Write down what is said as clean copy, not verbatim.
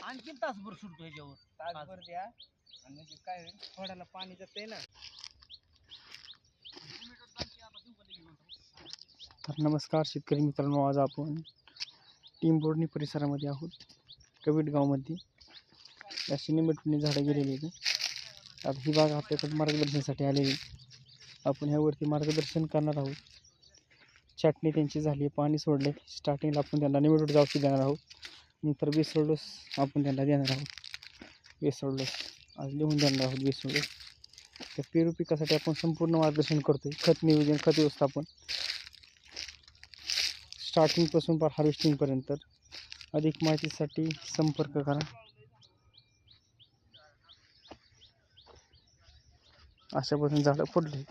आणखीन तासभर सुटतो ह्याच्यावर तासभर द्या आणि म्हणजे काय थोड्याला पाणी जाते ना. तर नमस्कार शेतकरी मित्रांनो, आज आपण टिंबोर्णी परिसरामध्ये आहोत. कवीट गावमध्ये या सिनेमेटनी झाडं गेलेली आहेत. आता ही बाग आपल्याकडे मार्गदर्शनासाठी आलेली. आपण ह्यावरती मार्गदर्शन करणार आहोत. छाटणी त्यांची झाली, पाणी सोडले. स्टार्टिंगला आपण त्यांना निमेटोड औषध देणार आहोत. नंतर बेसोड डोस आपण त्यांना देणार आहोत. बेसोड डोस आज लिहून देणार आहोत. बेसोड डोस त्या पेरू पिकासाठी आपण संपूर्ण मार्गदर्शन करतोय. खत नियोजन, खत व्यवस्थापन स्टार्टिंगपासून पार हार्वेस्टिंगपर्यंत. अधिक माहितीसाठी संपर्क करा. अशा पद्धतीने झाडं पडली.